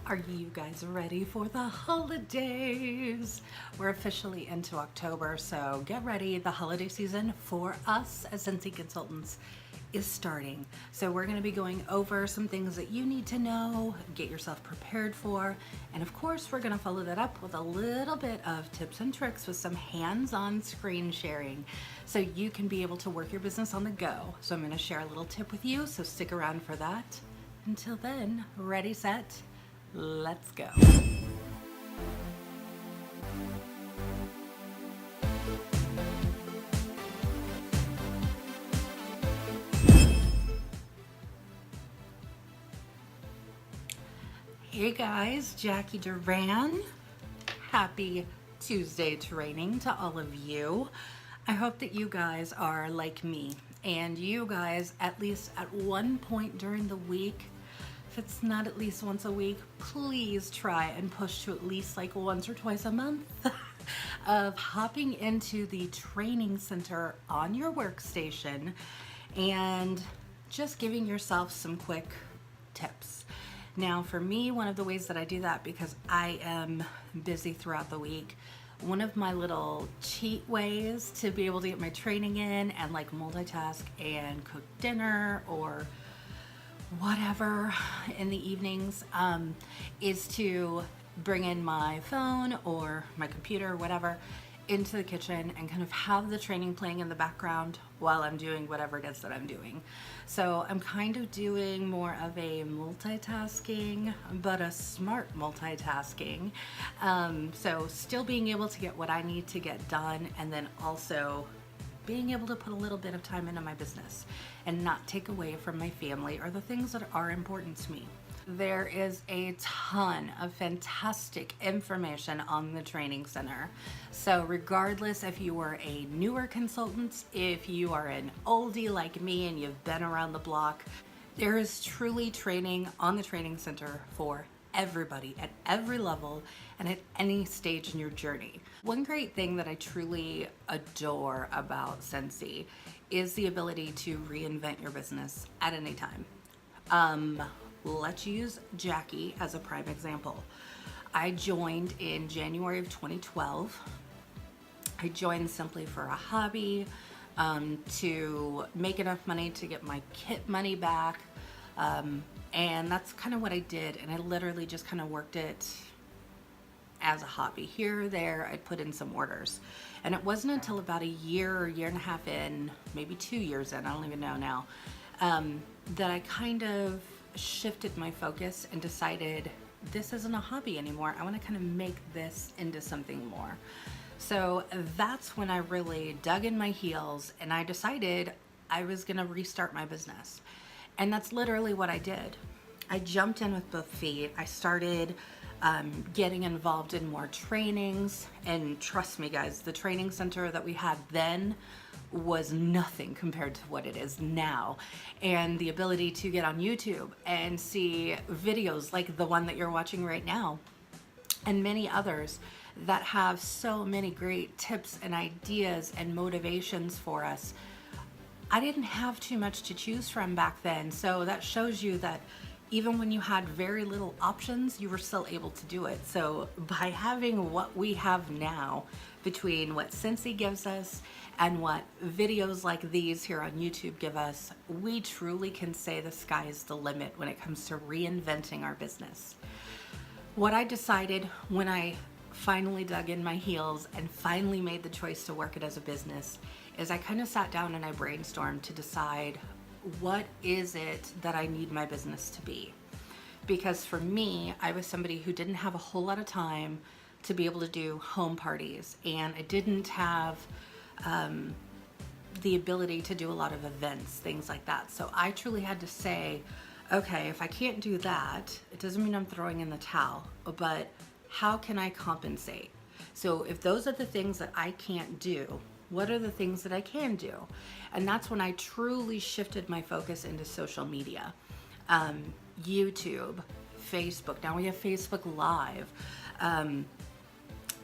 Are you guys ready for the holidays? We're officially into October, so get ready. The holiday season for us as Scentsy consultants is starting. So we're going to be going over some things that you need to know, get yourself prepared for, and of course we're going to follow that up with a little bit of tips and tricks with some hands-on screen sharing so you can be able to work your business on the go. So I'm going to share a little tip with you, so stick around for that. Until then, ready, set, let's go. Hey guys, Jacqui Duran. Happy Tuesday training to all of you. I hope that you guys are like me and you guys at least at one point during the week, if it's not at least once a week, please try and push to at least like once or twice a month of hopping into the training center on your workstation and just giving yourself some quick tips. Now for me, one of the ways that I do that, because I am busy throughout the week, one of my little cheat ways to be able to get my training in and like multitask and cook dinner or whatever in the evenings is to bring in my phone or my computer or whatever into the kitchen and kind of have the training playing in the background while I'm doing whatever it is that I'm doing. So I'm kind of doing more of a multitasking, but a smart multitasking. So still being able to get what I need to get done, and then also being able to put a little bit of time into my business and not take away from my family or the things that are important to me. There is a ton of fantastic information on the training center. So regardless if you are a newer consultant, if you are an oldie like me and you've been around the block, there is truly training on the training center for everybody at every level and at any stage in your journey. One great thing that I truly adore about Scentsy is the ability to reinvent your business at any time. Let's use Jacqui as a prime example. I joined in January of 2012. I joined simply for a hobby, to make enough money to get my kit money back. And that's kind of what I did. And I literally just kind of worked it as a hobby. Here or there, I'd put in some orders. And it wasn't until about a year or year and a half in, maybe 2 years in, I don't even know now, that I kind of shifted my focus and decided this isn't a hobby anymore. I want to kind of make this into something more. So that's when I really dug in my heels and I decided I was going to restart my business. And that's literally what I did. I jumped in with both feet. I started getting involved in more trainings, and trust me guys, the training center that we had then was nothing compared to what it is now. And the ability to get on YouTube and see videos like the one that you're watching right now and many others that have so many great tips and ideas and motivations for us. I didn't have too much to choose from back then, so that shows you that even when you had very little options, you were still able to do it. So by having what we have now, between what Scentsy gives us and what videos like these here on YouTube give us, we truly can say the sky is the limit when it comes to reinventing our business. What I decided when I finally dug in my heels and finally made the choice to work it as a business is I kind of sat down and I brainstormed to decide, what is it that I need my business to be? Because for me, I was somebody who didn't have a whole lot of time to be able to do home parties, and I didn't have the ability to do a lot of events, things like that. So I truly had to say, okay, if I can't do that, it doesn't mean I'm throwing in the towel, but how can I compensate? So if those are the things that I can't do, what are the things that I can do? And that's when I truly shifted my focus into social media. YouTube, Facebook, now we have Facebook Live,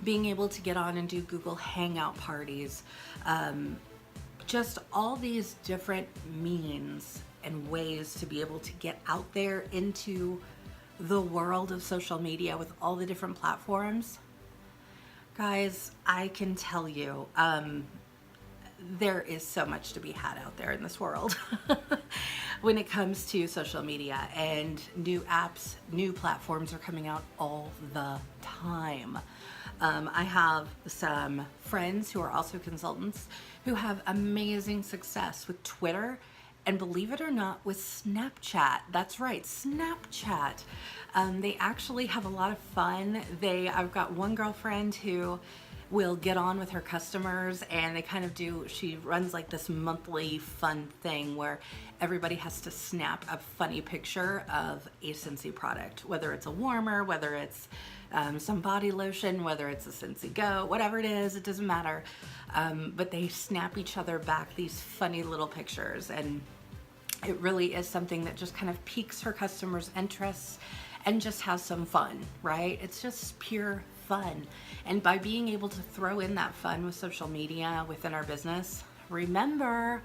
being able to get on and do Google Hangout parties, just all these different means and ways to be able to get out there into the world of social media with all the different platforms, guys, I can tell you, there is so much to be had out there in this world when it comes to social media, and new apps, new platforms are coming out all the time. I have some friends who are also consultants who have amazing success with Twitter, and believe it or not, with Snapchat. That's right, Snapchat. They actually have a lot of fun. I've got one girlfriend who will get on with her customers, and they kind of she runs like this monthly fun thing where everybody has to snap a funny picture of a Scentsy product, whether it's a warmer, whether it's some body lotion, whether it's a Scentsy Go, whatever it is, it doesn't matter. But they snap each other back these funny little pictures, and it really is something that just kind of piques her customers' interests and just has some fun, right? It's just pure fun. And by being able to throw in that fun with social media within our business, remember,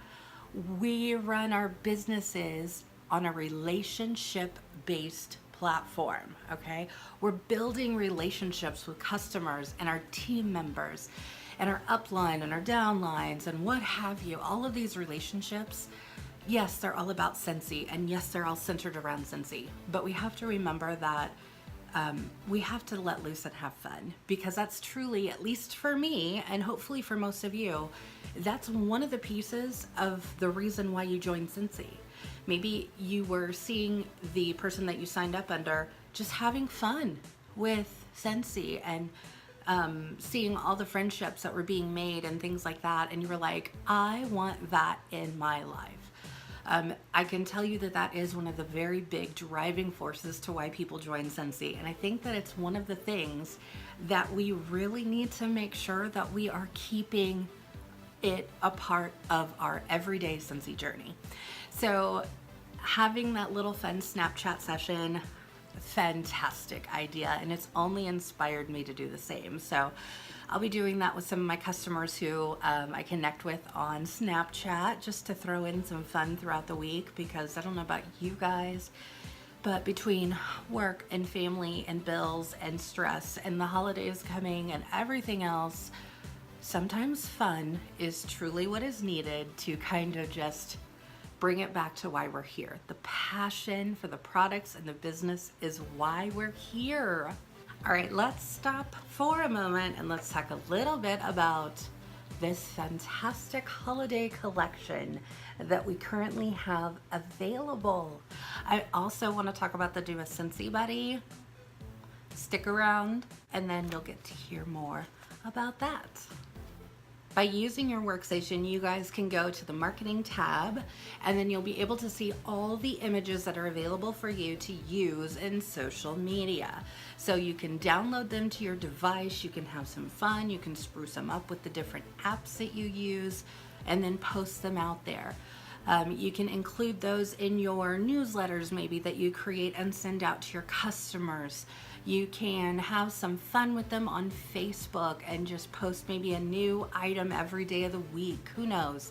we run our businesses on a relationship-based platform, okay? We're building relationships with customers and our team members and our upline and our downlines and what have you. All of these relationships, yes, they're all about Scentsy, and yes, they're all centered around Scentsy, but we have to remember that we have to let loose and have fun, because that's truly, at least for me, and hopefully for most of you, that's one of the pieces of the reason why you joined Scentsy. Maybe you were seeing the person that you signed up under just having fun with Scentsy and seeing all the friendships that were being made and things like that, and you were like, I want that in my life. I can tell you that that is one of the very big driving forces to why people join Scentsy. And I think that it's one of the things that we really need to make sure that we are keeping it a part of our everyday Scentsy journey. So having that little fun Snapchat session, fantastic idea. And it's only inspired me to do the same. So I'll be doing that with some of my customers who I connect with on Snapchat, just to throw in some fun throughout the week, because I don't know about you guys, but between work and family and bills and stress and the holidays coming and everything else, sometimes fun is truly what is needed to kind of just bring it back to why we're here. The passion for the products and the business is why we're here. All right, let's stop for a moment and let's talk a little bit about this fantastic holiday collection that we currently have available. I also want to talk about the Do a Scentsy Buddy. Stick around and then you'll get to hear more about that. By using your workstation, you guys can go to the marketing tab, and then you'll be able to see all the images that are available for you to use in social media. So you can download them to your device, you can have some fun, you can spruce them up with the different apps that you use, and then post them out there. You can include those in your newsletters maybe that you create and send out to your customers. You can have some fun with them on Facebook and just post maybe a new item every day of the week. Who knows?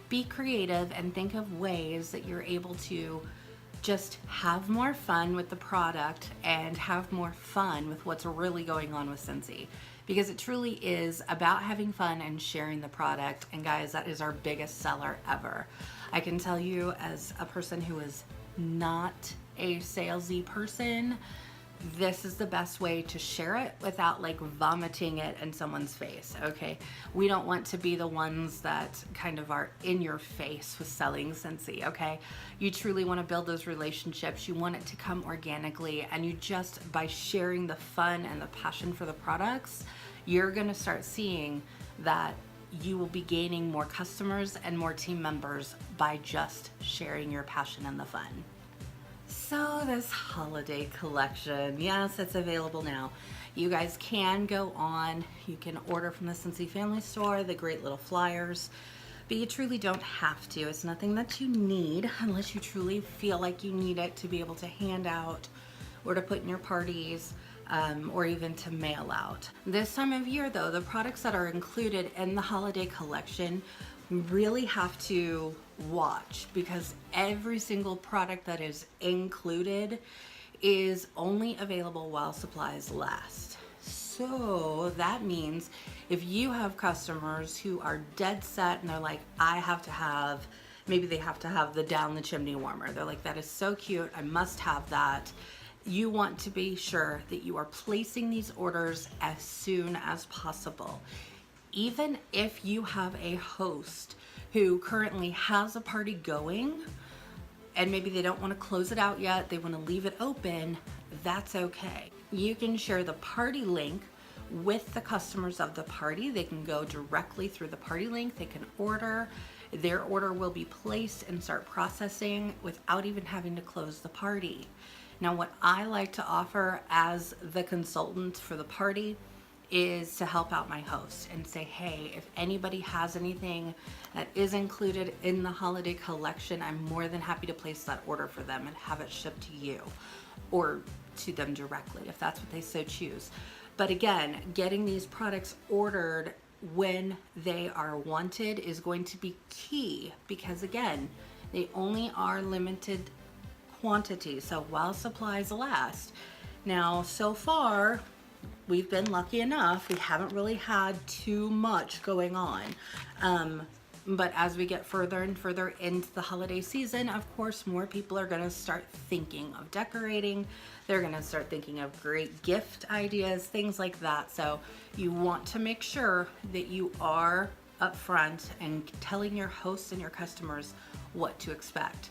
Be creative and think of ways that you're able to just have more fun with the product and have more fun with what's really going on with Scentsy. Because it truly is about having fun and sharing the product. And guys, that is our biggest seller ever. I can tell you, as a person who is not a salesy person, this is the best way to share it without like vomiting it in someone's face, okay? We don't want to be the ones that kind of are in your face with selling Scentsy, okay? You truly want to build those relationships. You want it to come organically, and you just, by sharing the fun and the passion for the products, you're gonna start seeing that you will be gaining more customers and more team members by just sharing your passion and the fun. So this holiday collection, yes, it's available now. You guys can go on, you can order from the Scentsy Family Store, the great little flyers, but you truly don't have to. It's nothing that you need unless you truly feel like you need it to be able to hand out or to put in your parties, or even to mail out. This time of year though, the products that are included in the holiday collection, we really have to watch, because every single product that is included is only available while supplies last. So that means if you have customers who are dead set and they're like, I have to have, maybe they have to have the down the chimney warmer. They're like, that is so cute, I must have that. You want to be sure that you are placing these orders as soon as possible. Even if you have a host who currently has a party going and maybe they don't want to close it out yet, they want to leave it open, that's okay. You can share the party link with the customers of the party. They can go directly through the party link, they can order. Their order will be placed and start processing without even having to close the party. Now, what I like to offer as the consultant for the party is to help out my host and say, hey, if anybody has anything that is included in the holiday collection, I'm more than happy to place that order for them and have it shipped to you or to them directly if that's what they so choose. But again, getting these products ordered when they are wanted is going to be key, because again, they only are limited quantity, so while supplies last. Now, so far, we've been lucky enough, we haven't really had too much going on. But as we get further and further into the holiday season, of course, more people are going to start thinking of decorating. They're going to start thinking of great gift ideas, things like that. So you want to make sure that you are upfront and telling your hosts and your customers what to expect.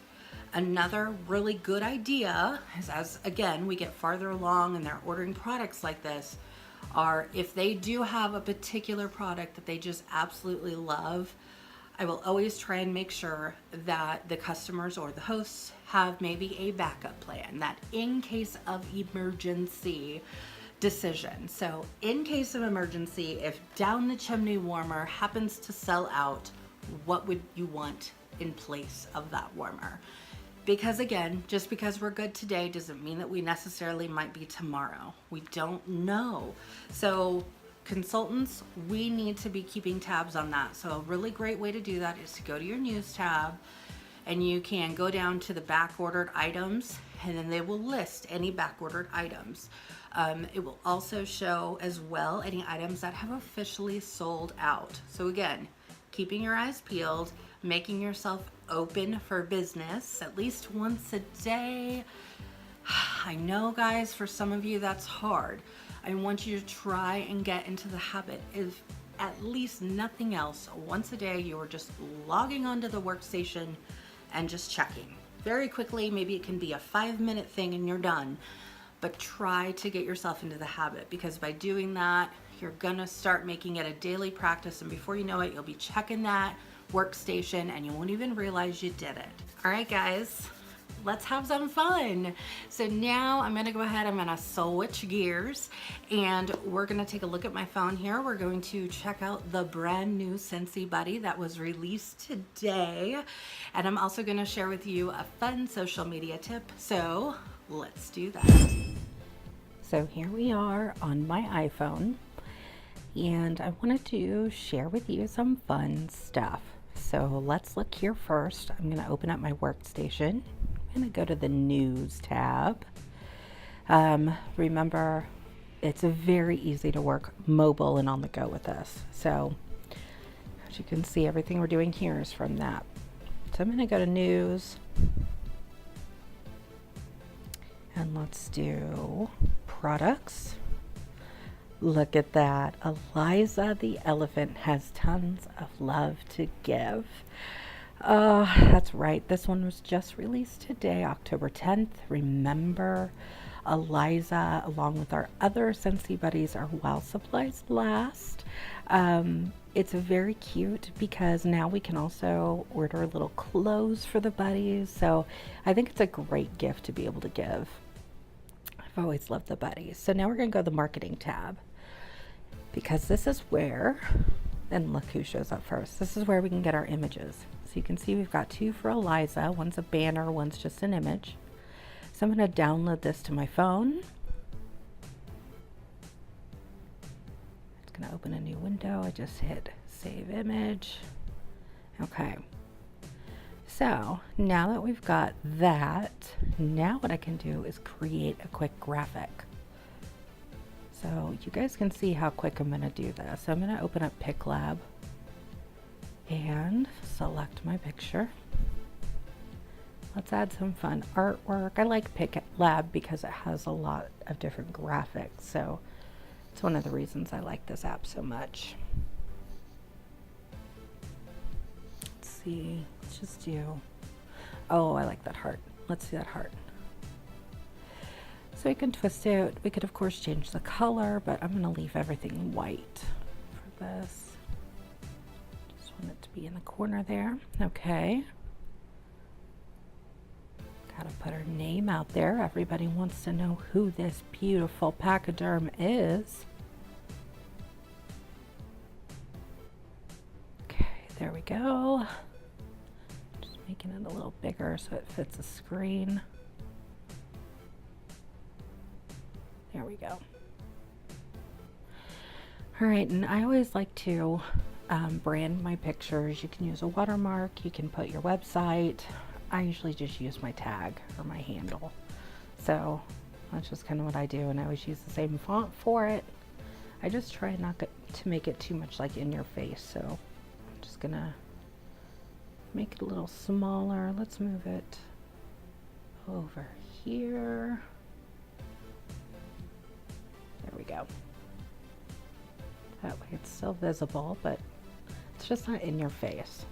Another really good idea is, as again, we get farther along and they're ordering products like this, are if they do have a particular product that they just absolutely love, I will always try and make sure that the customers or the hosts have maybe a backup plan, that in case of emergency decision. So in case of emergency, if down the chimney warmer happens to sell out, what would you want in place of that warmer? Because again, just because we're good today doesn't mean that we necessarily might be tomorrow. We don't know. So consultants, we need to be keeping tabs on that. So a really great way to do that is to go to your news tab, and you can go down to the back ordered items, and then they will list any back ordered items. It will also show as well any items that have officially sold out. So again, keeping your eyes peeled, making yourself open for business at least once a day. I know, guys, for some of you that's hard. I want you to try and get into the habit of, at least nothing else, once a day you are just logging onto the workstation and just checking very quickly. Maybe it can be a 5-minute thing and you're done, but try to get yourself into the habit, because by doing that, you're gonna start making it a daily practice, and before you know it, you'll be checking that workstation and you won't even realize you did it. All right, guys, let's have some fun. So now I'm gonna go ahead, I'm gonna switch gears, and we're gonna take a look at my phone here. We're going to check out the brand new Scentsy Buddy that was released today. And I'm also gonna share with you a fun social media tip. So let's do that. So here we are on my iPhone, and I wanted to share with you some fun stuff. So let's look here first. I'm going to open up my workstation. I'm going to go to the news tab. Remember, it's very easy to work mobile and on the go with this. So as you can see, everything we're doing here is from that. So I'm going to go to news, and let's do products. Look at that. Eliza the elephant has tons of love to give. That's right. This one was just released today, October 10th. Remember, Eliza, along with our other Scentsy buddies, are while supplies last. It's very cute because now we can also order little clothes for the buddies. So I think it's a great gift to be able to give. I've always loved the buddies. So now we're going to go to the marketing tab, because this is where, and look who shows up first. This is where we can get our images. So you can see we've got two for Eliza. One's a banner, one's just an image. So I'm going to download this to my phone. It's going to open a new window. I just hit save image. Okay. So now that we've got that, now what I can do is create a quick graphic. So you guys can see how quick I'm going to do this. So I'm going to open up PicLab and select my picture. Let's add some fun artwork. I like PicLab because it has a lot of different graphics. So it's one of the reasons I like this app so much. Let's see, let's just do, oh, I like that heart. Let's do that heart. So we can twist it. We could of course change the color, but I'm gonna leave everything white for this. Just want it to be in the corner there. Okay. Gotta put her name out there. Everybody wants to know who this beautiful pachyderm is. Okay, there we go. Just making it a little bigger so it fits the screen. There we go. All right, and I always like to brand my pictures. You can use a watermark, you can put your website. I usually just use my tag or my handle. So that's just kind of what I do, and I always use the same font for it. I just try not to make it too much like in your face, so I'm just gonna make it a little smaller. Let's move it over here. There we go. That way it's still visible, but it's just not in your face.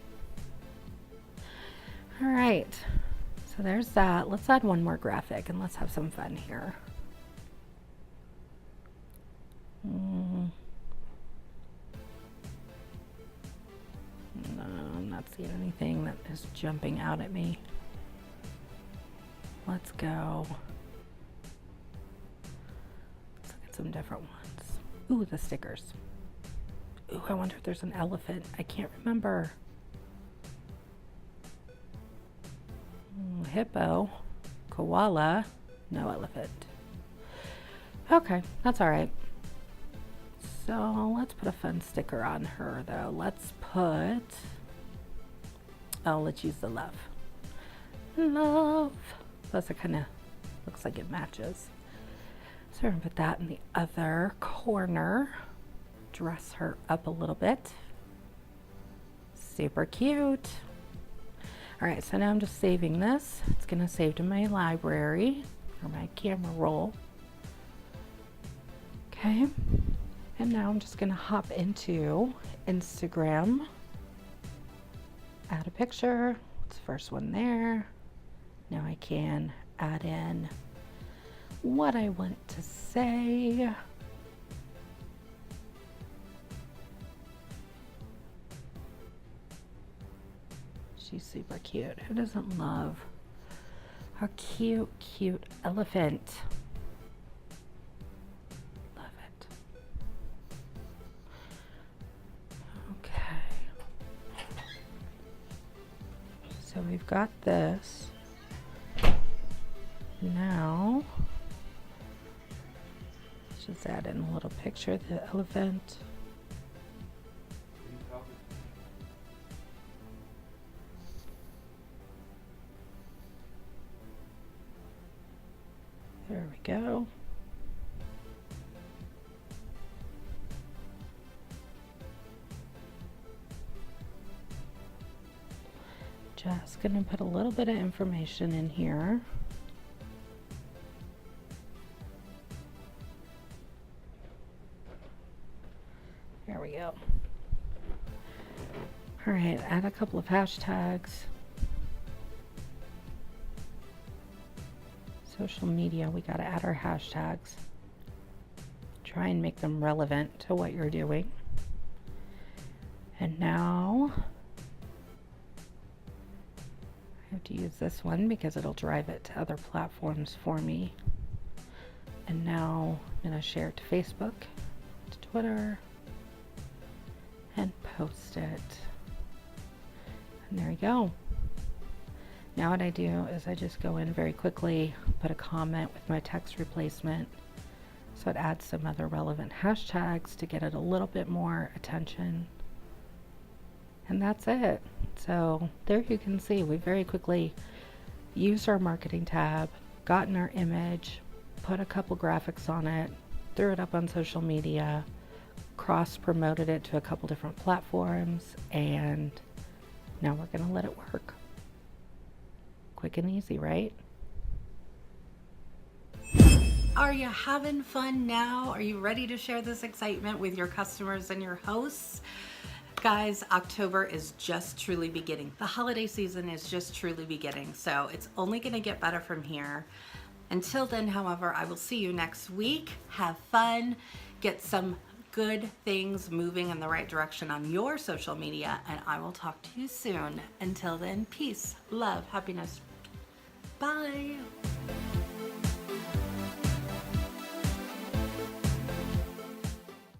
All right, so there's that. Let's add one more graphic and let's have some fun here. No, I'm not seeing anything that is jumping out at me. Let's go. Let's look at some different ones. Ooh, the stickers. Ooh, I wonder if there's an elephant. I can't remember. Hippo, koala, no elephant. Okay, that's all right. So let's put a fun sticker on her though. Let's put, oh, let's use the love. Love. Plus it kind of looks like it matches. So we're gonna put that in the other corner. Dress her up a little bit. Super cute. All right, so now I'm just saving this. It's gonna save to my library or my camera roll. Okay, and now I'm just gonna hop into Instagram, add a picture. It's the first one there. Now I can add in what I want to say. She's super cute. Who doesn't love a cute, cute elephant? Love it. Okay. So we've got this. Now, let's just add in a little picture of the elephant. There we go. Just gonna put a little bit of information in here. There we go. All right, add a couple of hashtags. Social media, we got to add our hashtags. Try and make them relevant to what you're doing. And now I have to use this one because it'll drive it to other platforms for me. And now I'm going to share it to Facebook, to Twitter, and post it. And there we go. Now what I do is I just go in very quickly, put a comment with my text replacement, so it adds some other relevant hashtags to get it a little bit more attention. And that's it. So there you can see we very quickly used our marketing tab, gotten our image, put a couple graphics on it, threw it up on social media, cross promoted it to a couple different platforms, and now we're going to let it work. Quick and easy, right? Are you having fun now? Are you ready to share this excitement with your customers and your hosts? Guys, October is just truly beginning. The holiday season is just truly beginning, so it's only going to get better from here. Until then, however, I will see you next week. Have fun, get some good things moving in the right direction on your social media, and I will talk to you soon. Until then, peace, love, happiness. Bye.